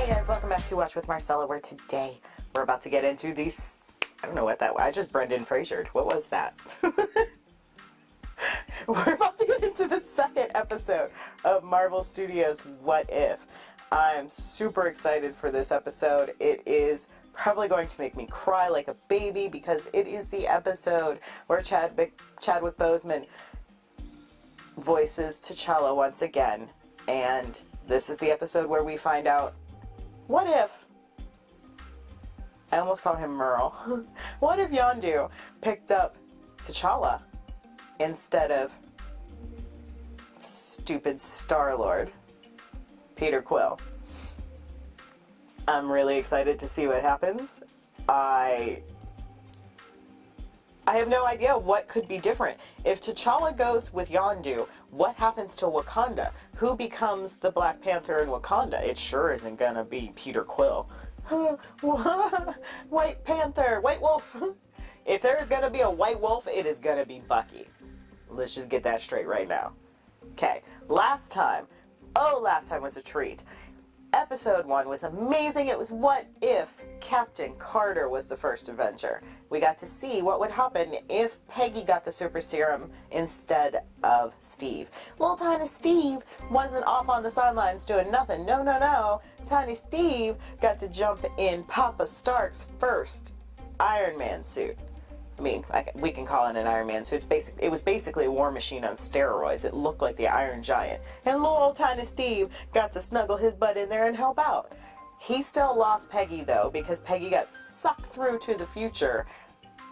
Hey guys, welcome back to Watch with Marcella, where today we're about to get into these, I don't know what that was, I just Brendan Frasered. What was that? We're about to get into the second episode of Marvel Studios' What If. I'm super excited for this episode. It is probably going to make me cry like a baby because it is the episode where Chadwick Boseman voices TChalla once again, and this is the episode where we find out, what if, I almost called him Merle, what if Yondu picked up TChalla instead of stupid Star-Lord, Peter Quill? I'm really excited to see what happens. I have no idea what could be different. If T'Challa goes with Yondu, what happens to Wakanda? Who becomes the Black Panther in Wakanda? It sure isn't gonna be Peter Quill. White Panther, White Wolf. If there's gonna be a White Wolf, it is gonna be Buffy. Let's just get that straight right now. Okay, last time was a treat. Episode 1 was amazing. It was what if Captain Carter was the first Avenger. We got to see what would happen if Peggy got the super serum instead of Steve. Little tiny Steve wasn't off on the sidelines doing nothing. No, no, no. Tiny Steve got to jump in Papa Stark's first Iron Man suit. I mean, we can call it an Iron Man suit. It was basically a war machine on steroids. It looked like the Iron Giant. And little old tiny Steve got to snuggle his butt in there and help out. He still lost Peggy, though, because Peggy got sucked through to the future.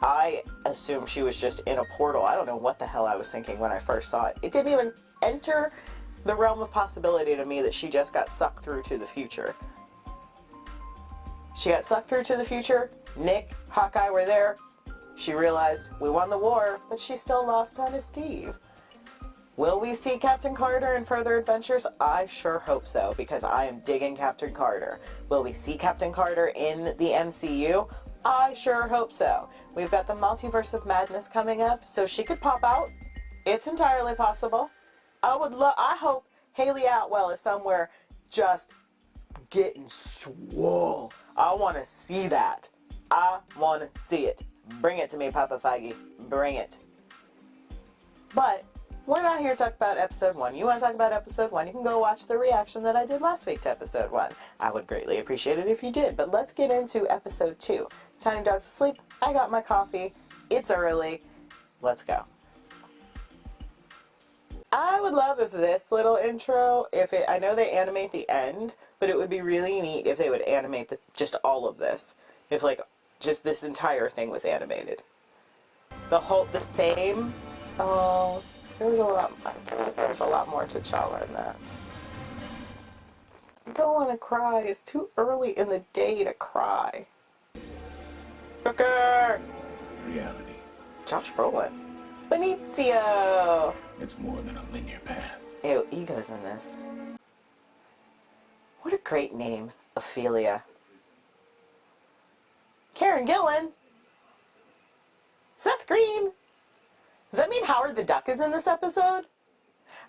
I assumed she was just in a portal. I don't know what the hell I was thinking when I first saw it. It didn't even enter the realm of possibility to me that she just got sucked through to the future. She got sucked through to the future. Nick, Hawkeye were there. She realized we won the war, but she still lost on Steve. Will we see Captain Carter in further adventures? I sure hope so, because I am digging Captain Carter. Will we see Captain Carter in the MCU? I sure hope so. We've got the Multiverse of Madness coming up, so she could pop out. It's entirely possible. I hope Haley Atwell is somewhere just getting swole. I want to see that. I want to see it. Bring it to me, Papa Feige. Bring it. But we're not here to talk about episode 1. You want to talk about episode 1, you can go watch the reaction that I did last week to episode 1. I would greatly appreciate it if you did. But let's get into episode 2. Tiny Dog's asleep. I got my coffee. It's early. Let's go. I would love if this little intro, I know they animate the end, but it would be really neat if they would animate just all of this. If, like, just this entire thing was animated. The same. Oh, there was a lot more T'Challa in that. I don't want to cry. It's too early in the day to cry. Cooker! Reality. Josh Brolin. Benicio! It's more than a linear path. Ew, Ego's in this. What a great name, Ophelia. Karen Gillan. Seth Green. Does that mean Howard the Duck is in this episode?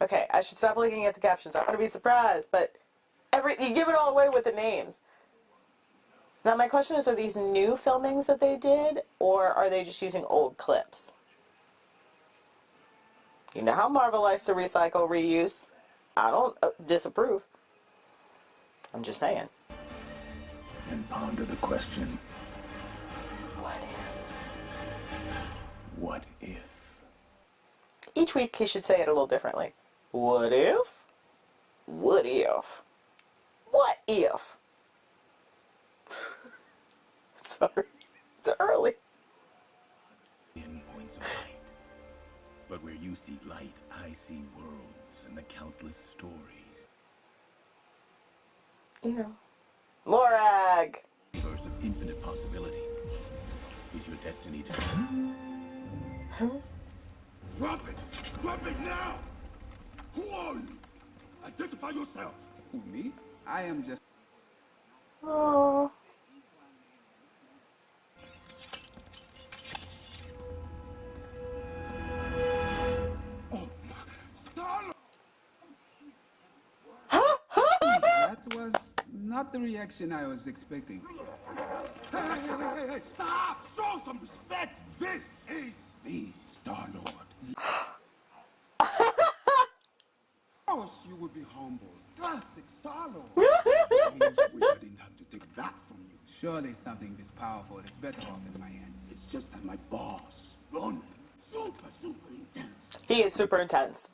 Okay, I should stop looking at the captions. I'm going to be surprised, but you give it all away with the names. Now my question is, are these new filmings that they did, or are they just using old clips? You know how Marvel likes to recycle, reuse. I don't disapprove. I'm just saying. And ponder the question. What if? What if? Each week he should say it a little differently. What if? What if? What if? Sorry. It's early. In points of light. But where you see light, I see worlds and the countless stories. Yeah. Morag! Universe of infinite possibility. Is your destiny to... Huh? Drop it! Drop it now! Who are you? Identify yourself! Who, me? I am just... Oh. Starla! That was not not the reaction I was expecting. Hey, stop! Show some respect! This is the Star-Lord. Of course you would be humble. Classic Star-Lord. I wish I didn't have to take that from you. Surely something this powerful is better off in my hands. It's just that my boss, Ron, super intense. He is super intense.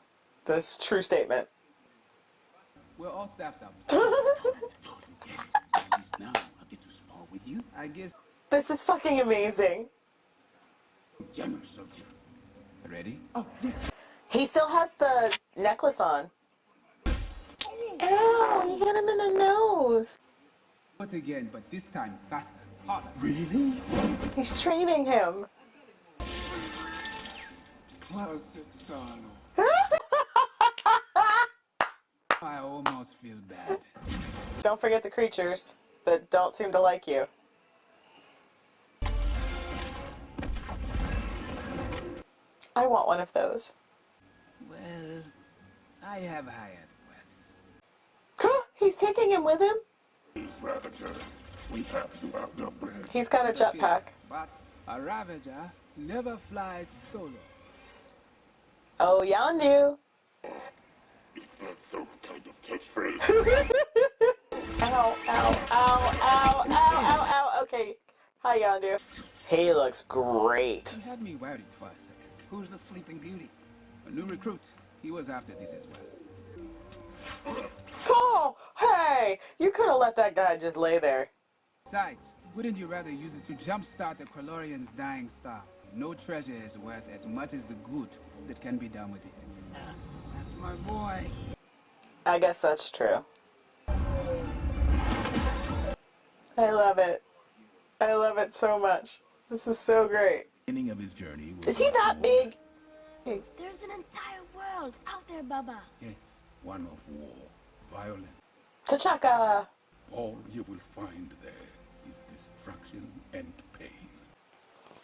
That's a true statement. We're all staffed up. At least now I get to spar with you. I guess. This is fucking amazing. Generous of you. Ready? Oh, yes. He still has the necklace on. Ow, you hit him in the nose. But again, but this time faster, harder. Really? He's training him. Classic Star-Lord. I almost feel bad. Don't forget the creatures that don't seem to like you. I want one of those. Well, I have hired Wes. He's taking him with him? Ravager, we have to outnumber him. He's got a jetpack. But a Ravager never flies solo. Oh, Yondu. Is that some kind of catchphrase? Ow, ow, ow, ow, ow, ow, ow. Okay. Hi, Yondu. He looks great. He had me worried for a second. Who's the Sleeping Beauty? A new recruit. He was after this as well. Oh, hey! You could have let that guy just lay there. Besides, wouldn't you rather use it to jumpstart the Colorian's dying star? No treasure is worth as much as the good that can be done with it. That's my boy. I guess that's true. I love it. I love it so much. This is so great. Beginning of his journey was Is he that big? Hey. There's an entire world out there, Baba. Yes, one of war, violence. TChalla. All you will find there is destruction and pain.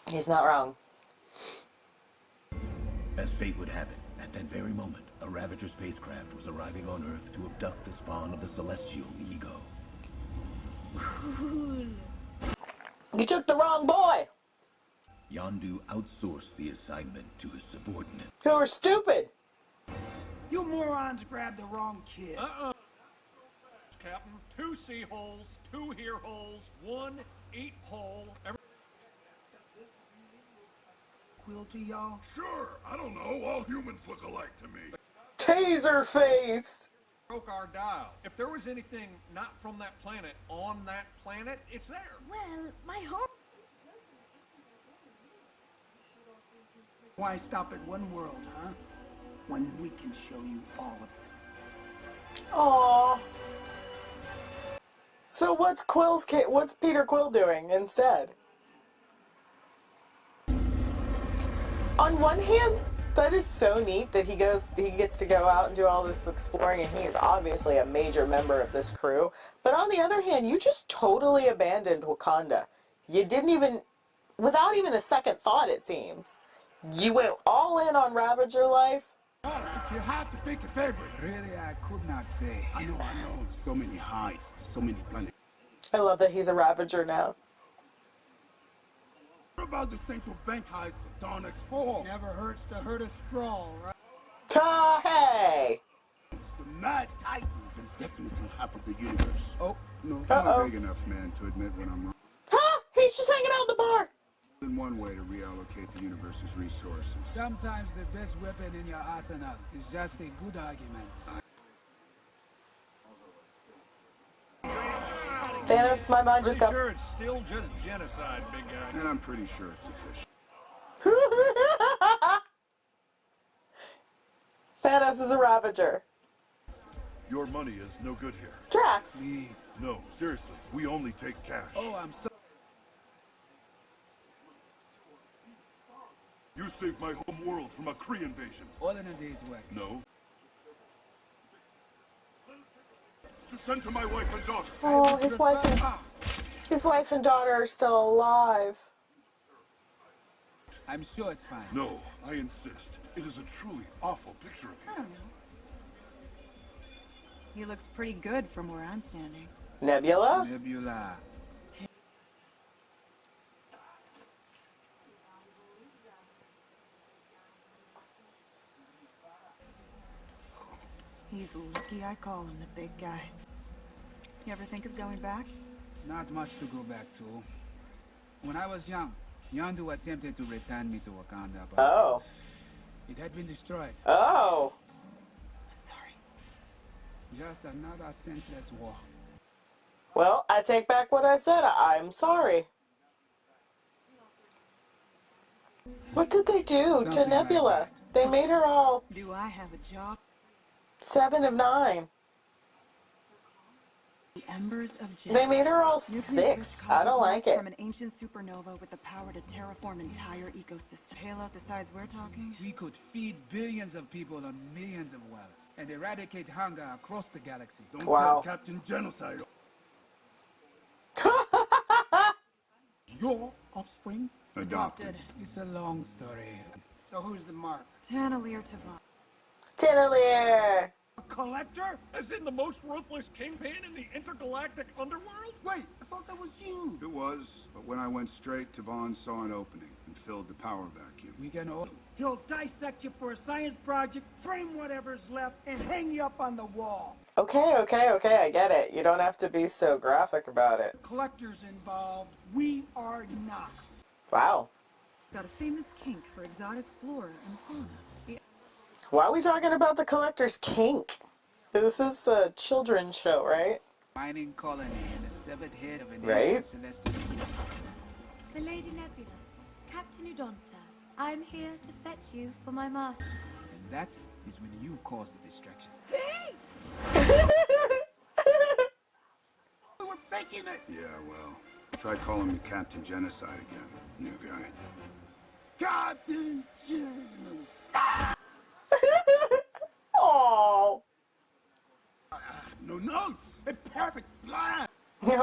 He's not wrong. As fate would have it, at that very moment, a Ravager spacecraft was arriving on Earth to abduct the spawn of the celestial ego. Cool. You took the wrong boy. Yondu outsourced the assignment to his subordinate. Who are stupid. You morons grabbed the wrong kid. Captain. 2 sea holes, 2 ear holes, 1 8 hole. Quill to y'all? Sure, I don't know. All humans look alike to me. Taser face. Broke our dial. If there was anything not from that planet on that planet, it's there. Well, my heart. Why stop at one world, huh? When we can show you all of it. Aww. So what's Peter Quill doing instead? On one hand, that is so neat that he gets to go out and do all this exploring, and he is obviously a major member of this crew. But on the other hand, you just totally abandoned Wakanda. You didn't even, without even a second thought, it seems. You went all in on Ravager life. Oh, if you had to pick a favorite. Really, I could not say. I know. So many heists, so many planets. I love that he's a Ravager now. What about the central bank heist of Dawn X4? Never hurts to hurt a scroll, right? Hey! It's the Mad Titans and decimating half of the universe. Oh, no, Uh-oh. I'm not big enough, man, to admit when I'm wrong. Huh? He's just hanging out in the bar. In one way to reallocate the universe's resources. Sometimes the best weapon in your arsenal is just a good argument. Thanos, my mind just got... Sure, it's still just genocide, big guy. And I'm pretty sure it's official. Thanos is a Ravager. Your money is no good here. Drax. Please. No, seriously, we only take cash. Oh, I'm so... You saved my home world from a Kree invasion. All in a day's work. No. To send to my wife and daughter. Oh, his wife and daughter are still alive. I'm sure it's fine. No, I insist. It is a truly awful picture of I you. don't know. He looks pretty good from where I'm standing. Nebula? Nebula. He's lucky I call him the big guy. You ever think of going back? Not much to go back to. When I was young, Yondu attempted to return me to Wakanda, but Oh. it had been destroyed. Oh. I'm sorry. Just another senseless war. Well, I take back what I said. I'm sorry. What did they do to Something like Nebula? that. They made her all Do I have a job? 7 of 9. The embers of They Genesis. made her all Nuclear 6. twist I don't causes like life it. From an ancient supernova with the power to terraform entire ecosystem. Halo the size we're talking? We could feed billions of people on millions of wells and eradicate hunger across the galaxy. Don't Wow. tell Captain Genocide. Your offspring? Adopted. It's a long story. So who's the mark? Tannelir Tavon. Tannelier. A collector? As in the most ruthless kingpin in the intergalactic underworld? Wait, I thought that was you. It was, but when I went straight, Tavon saw an opening and filled the power vacuum. We can all... He'll dissect you for a science project, frame whatever's left, and hang you up on the wall. Okay, I get it. You don't have to be so graphic about it. Collectors involved. We are not. Wow. Got a famous kink for exotic flora and fauna. Why are we talking about the collector's kink? This is a children's show, right? mining colony and the severed head of an Right? ancient celestial being. The Lady Nebula, Captain Udonta, I'm here to fetch you for my master. And that is when you cause the distraction. We were faking it. Yeah, well, try calling me Captain Genocide again, new guy. Captain Genocide. Oh, No notes. A perfect plan.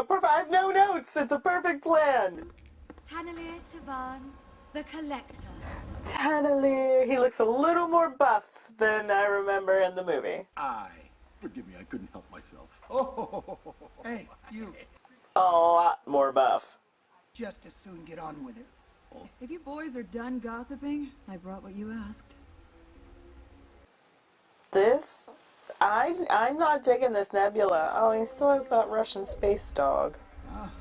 provide no notes. It's a perfect plan. Tannelir Tavan, the Collector. Tannelier. He looks a little more buff than I remember in the movie. Forgive me, I couldn't help myself. Oh, hey, you. A lot more buff. Just as soon get on with it. If you boys are done gossiping, I brought what you asked. I'm not digging this Nebula. Oh, he still has that Russian space dog. Ah,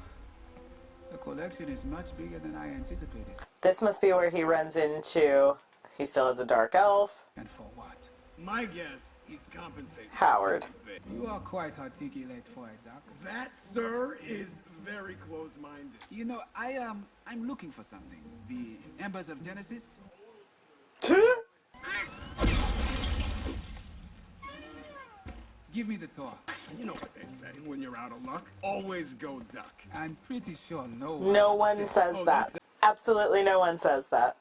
the collection is much bigger than I anticipated. This must be where he runs into, he still has a dark elf. And for what? My guess, he's compensating. Howard. You are quite articulate for a doc. That, sir, is very close-minded. You know, I'm looking for something. The Embers of Genesis? Give me the tour. You know what they say when you're out of luck. Always go duck. I'm pretty sure no No one says that. Absolutely no one says that.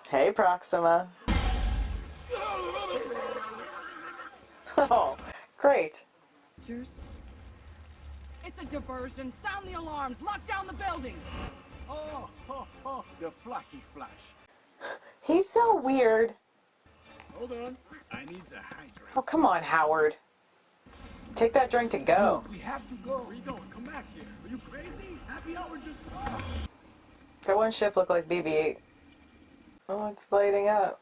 Hey, Proxima. Oh, great. It's a diversion. Sound the alarms. Lock down the building. Oh, the flashy flash. He's so weird. Hold on. I need to hydrate. Oh, come on, Howard. Take that drink to go. We have to go. Where you going? Come back here. Are you crazy? Happy hour just started. That one ship looked like BB-8. Oh, it's lighting up.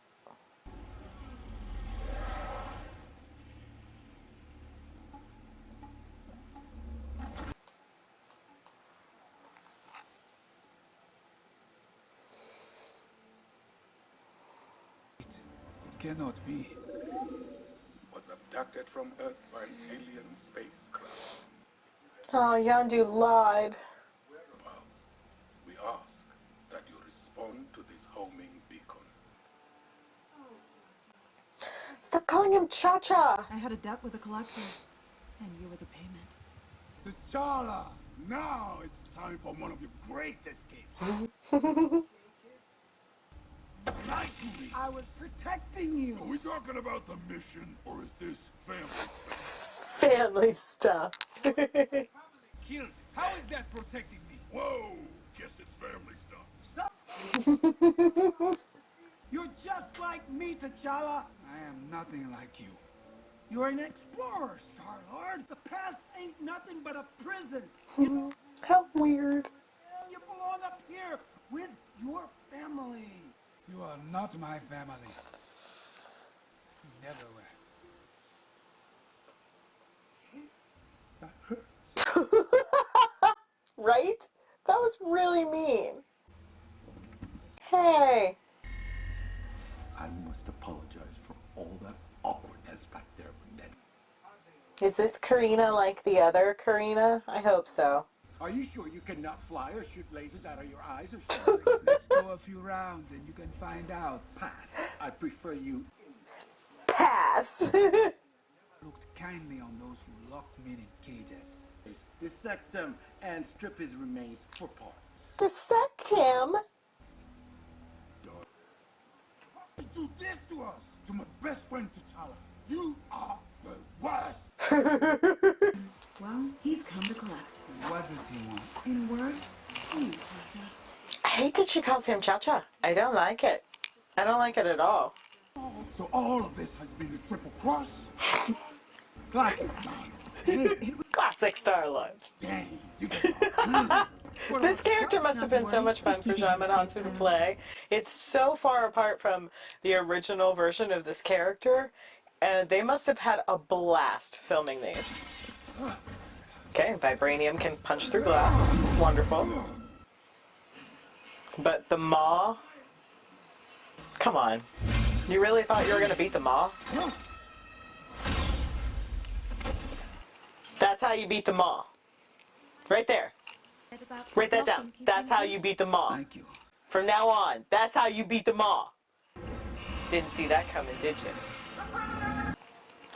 It cannot be. Was abducted from Earth by an alien spacecraft. Oh, Yondu lied. Whereabouts? We ask that you respond to this homing beacon. Stop calling him Cha-Cha. I had a debt with the collector, and you were the payment. TChalla. Now it's time for one of your great escapes. Lie to me! I was protecting you. Are we talking about the mission, or is this family stuff? Family stuff. Killed. How is that protecting me? Whoa! Guess it's family stuff. You're just like me, T'Challa. I am nothing like you. You're an explorer, Star-Lord. The past ain't nothing but a prison. How weird. You belong up here with your family. You are not my family. Never were. Right? That was really mean. Hey. I must apologize for all that awkwardness back there, Ned. Is this Karina like the other Karina? I hope so. Are you sure you cannot fly or shoot lasers out of your eyes or something? Let's go a few rounds and you can find out. Pass. I prefer you. Pass. Looked kindly on those who locked me in cages. Dissect him and strip his remains for parts. Dissect him? You do this to us, to my best friend TChalla. You are the worst. Well, he's come to collect. What does he want? In a word, please, Cha-Cha. I hate that she calls him Cha-Cha. I don't like it. I don't like it at all. So all of this has been a triple cross? Classic Star. Classic Star-Lord. Dang, you guys are This character must have been so much fun for Jamin Hansu to play. It's so far apart from the original version of this character, and they must have had a blast filming these. Okay, Vibranium can punch through glass. Wonderful. But the Maw? Come on. You really thought you were going to beat the Maw? That's how you beat the Maw. Right there. Write that down. That's how you beat the Maw. Thank you. From now on, that's how you beat the Maw. Didn't see that coming, did you?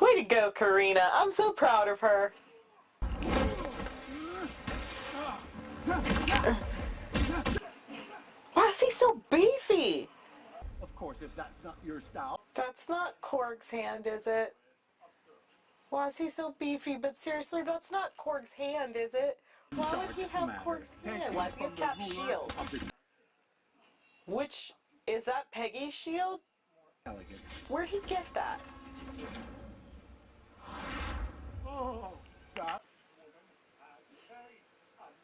Way to go, Karina. I'm so proud of her. Why is he so beefy? Of course, if that's not your style. That's not Korg's hand, is it? Why is he so beefy? But seriously, that's not Korg's hand, is it? Why would he have Korg's hand? Why does he have Cap's shield? Which, is that Peggy's shield? Elegant. Where'd he get that? Oh, that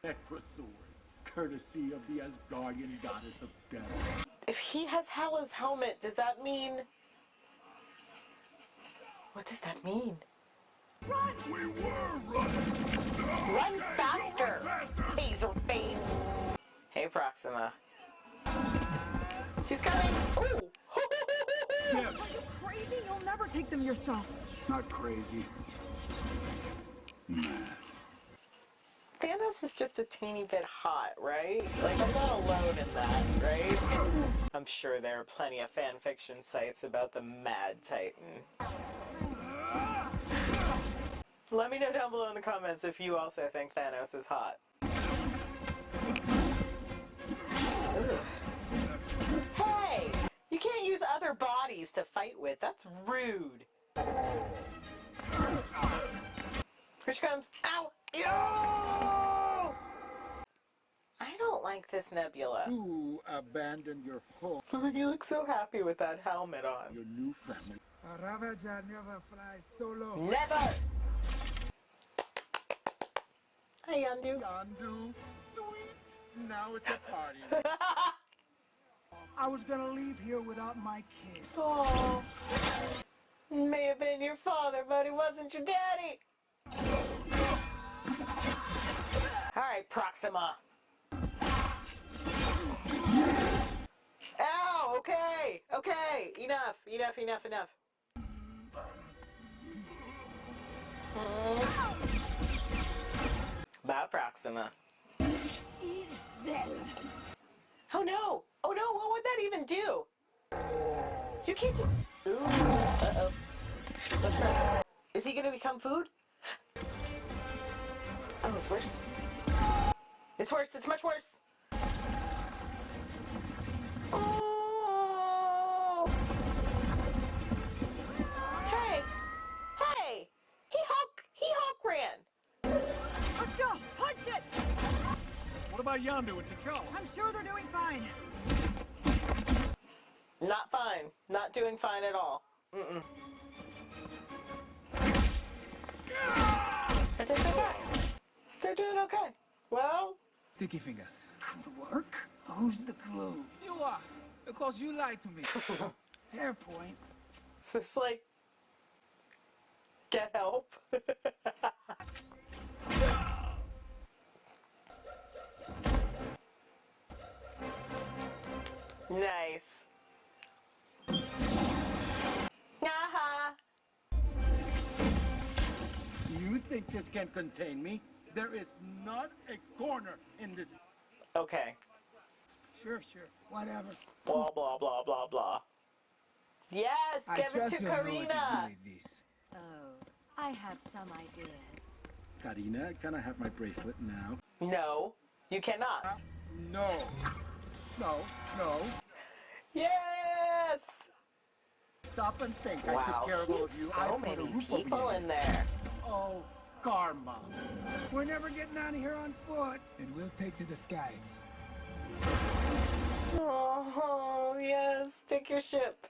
Necrosword, courtesy of the Asgardian goddess of death. If he has Hela's helmet, does that mean... What does that mean? Run! We were running! Run faster! Taser face! Hey, Proxima. She's coming! Ooh! Yes. Crazy? You'll never take them yourself. Not crazy. Mad. Thanos is just a teeny bit hot, right? Like, I'm not alone in that, right? I'm sure there are plenty of fan fiction sites about the Mad Titan. Let me know down below in the comments if you also think Thanos is hot. Ugh. Hey! You can't use other bodies to fight with. That's rude. Here she comes. Ow! Ew! I don't like this Nebula. You abandoned your home, You look so happy with that helmet on. your new family. A Ravager never flies solo. Never! Hi, Yandu. Yandu, sweet. Now it's a party. I was gonna leave here without my kid. Oh, may have been your father, but he wasn't your daddy. All right, Proxima. Ow, okay, okay, enough. Bye, Proxima. Eat this. Oh no, what would that even do? You can't just... Ooh, uh-oh. What's that? Is he gonna become food? Oh, it's worse. It's worse, it's much worse. Oh! Hey! He Hulk ran. Let's go. Punch it. What about Yondu and T'Challa? I'm sure they're doing fine. Not fine. Not doing fine at all. Mm-mm. I think they're fine. They're doing okay. Well, Sticky fingers. Work? Who's the clue? You are, because you lied to me. Fair point. it's like, get help. Nice. Haha. You think this can contain me? There is not a corner in this. Okay. Sure, whatever. Blah, blah, blah, blah, blah. Yes, I give it trust to you know what to do Karina. with this. Oh, I have some ideas. Karina, can I have my bracelet now? No, you cannot. No. No. Yes! Stop and think. I Wow, took care of all of you. I so put a many roof over people your in head. there. Oh, karma. We're never getting out of here on foot. And we'll take to the skies. Oh, yes. Take your ship.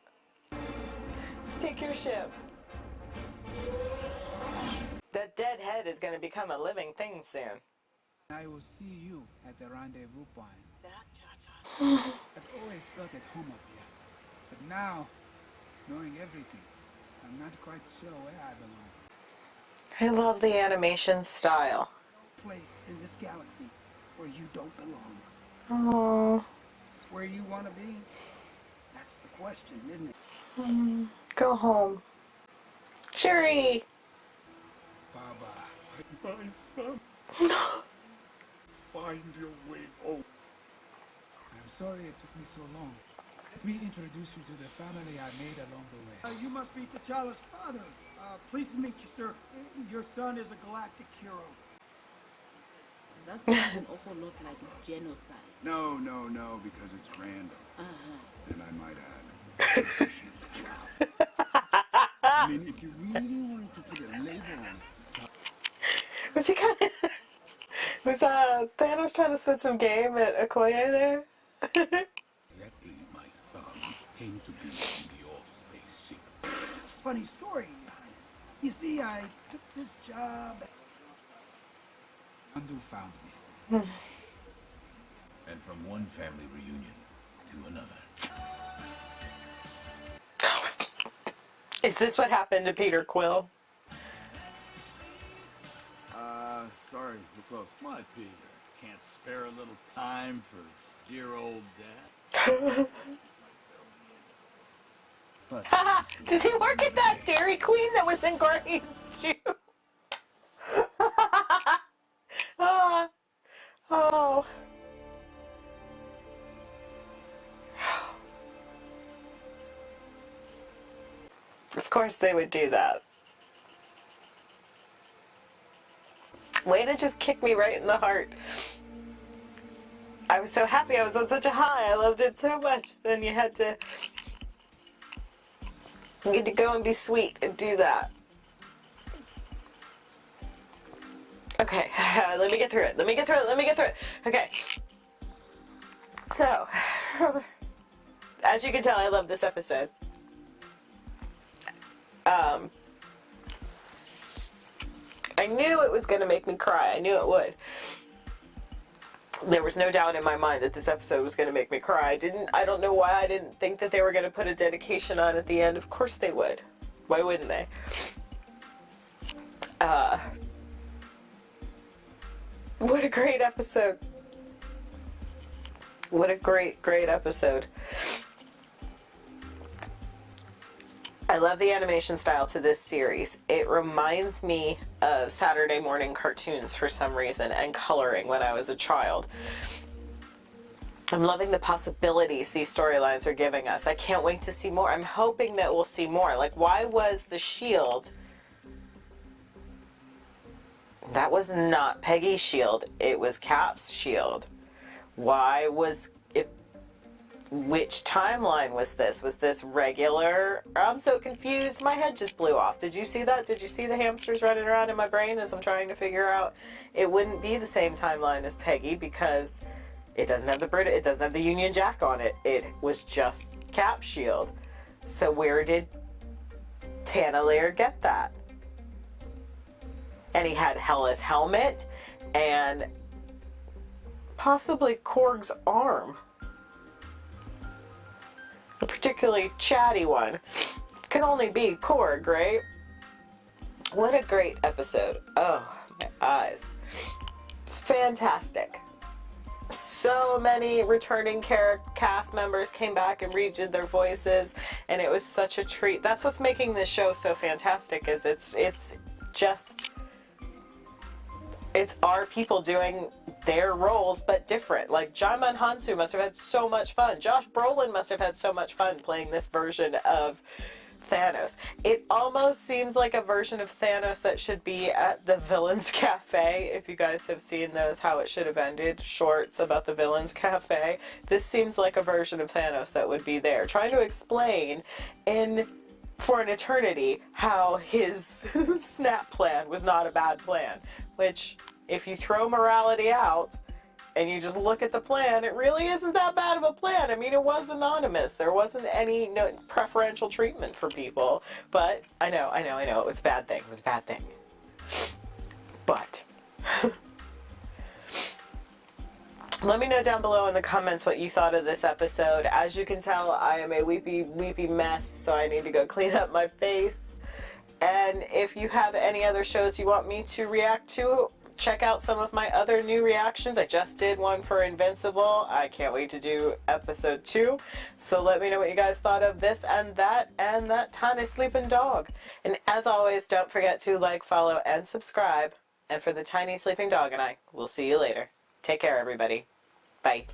Take your ship. That dead head is going to become a living thing soon. I will see you at the rendezvous point. I've always felt at home up here. But now, knowing everything, I'm not quite sure where I belong. I love the animation style. Place in this galaxy where you don't belong. Oh. Where you want to be? That's the question, isn't it? Go home. Sherry! Baba. My son, find your way home. I'm sorry it took me so long. Let me introduce you to the family I made along the way. You must be TChalla's father. Pleased to meet you, sir. Your son is a galactic hero. That sounds an awful lot like genocide. No, because it's random. And I might add. I mean, if you really wanted to put a label on it. Was he kind of... Was Thanos trying to spit some game at Okoye there? Exactly, my son came to be in your spaceship. Funny story. You see, I took this job. Andu found me. And from one family reunion to another. Is this what happened to Peter Quill? Sorry, we're close. What, Peter? Can't spare a little time for dear old Dad? But Did he work at that Dairy Queen that was in Guardians 2? Oh. Of course they would do that. Way to just kick me right in the heart. I was so happy. I was on such a high. I loved it so much. Then you had to go and be sweet and do that. Okay, let me get through it. Okay. So, as you can tell, I love this episode. I knew it was going to make me cry. I knew it would. There was no doubt in my mind that this episode was going to make me cry. I don't know why I didn't think that they were going to put a dedication on at the end. Of course they would. Why wouldn't they? What a great episode. What a great episode. I love the animation style to this series. It reminds me of Saturday morning cartoons for some reason, and coloring when I was a child. I'm loving the possibilities these storylines are giving us. I can't wait to see more. I'm hoping that we'll see more. Like, why was the shield... That was not Peggy's shield. It was Cap's shield. Why was it... Which timeline was this? Was this regular? I'm so confused. My head just blew off. Did you see that? Did you see the hamsters running around in my brain as I'm trying to figure out? It wouldn't be the same timeline as Peggy because it doesn't have the Union Jack on it. It was just Cap's shield. So where did Tana Laird get that? and he had Hella's helmet, and possibly Korg's arm. A particularly chatty one. It can only be Korg, right? What a great episode. Oh, my eyes. It's fantastic. So many returning cast members came back and redid their voices, and it was such a treat. That's what's making this show so fantastic, is it's our people doing their roles but different. Like Jaima and Hansu must have had so much fun. Josh Brolin must have had so much fun playing this version of Thanos. It almost seems like a version of Thanos that should be at the Villains Cafe. If you guys have seen those How It Should Have Ended shorts about the Villains Cafe, this seems like a version of Thanos that would be there, trying to explain for an eternity how his snap plan was not a bad plan. Which, if you throw morality out and you just look at the plan, it really isn't that bad of a plan. I mean, it was anonymous. There wasn't any preferential treatment for people. But I know, it was a bad thing. It was a bad thing. But let me know down below in the comments what you thought of this episode. As you can tell, I am a weepy mess, so I need to go clean up my face. And if you have any other shows you want me to react to, check out some of my other new reactions. I just did one for Invincible. I can't wait to do episode 2. So let me know what you guys thought of this and that tiny sleeping dog. And as always, don't forget to like, follow, and subscribe. And for the tiny sleeping dog and I, we'll see you later. Take care, everybody. Bye.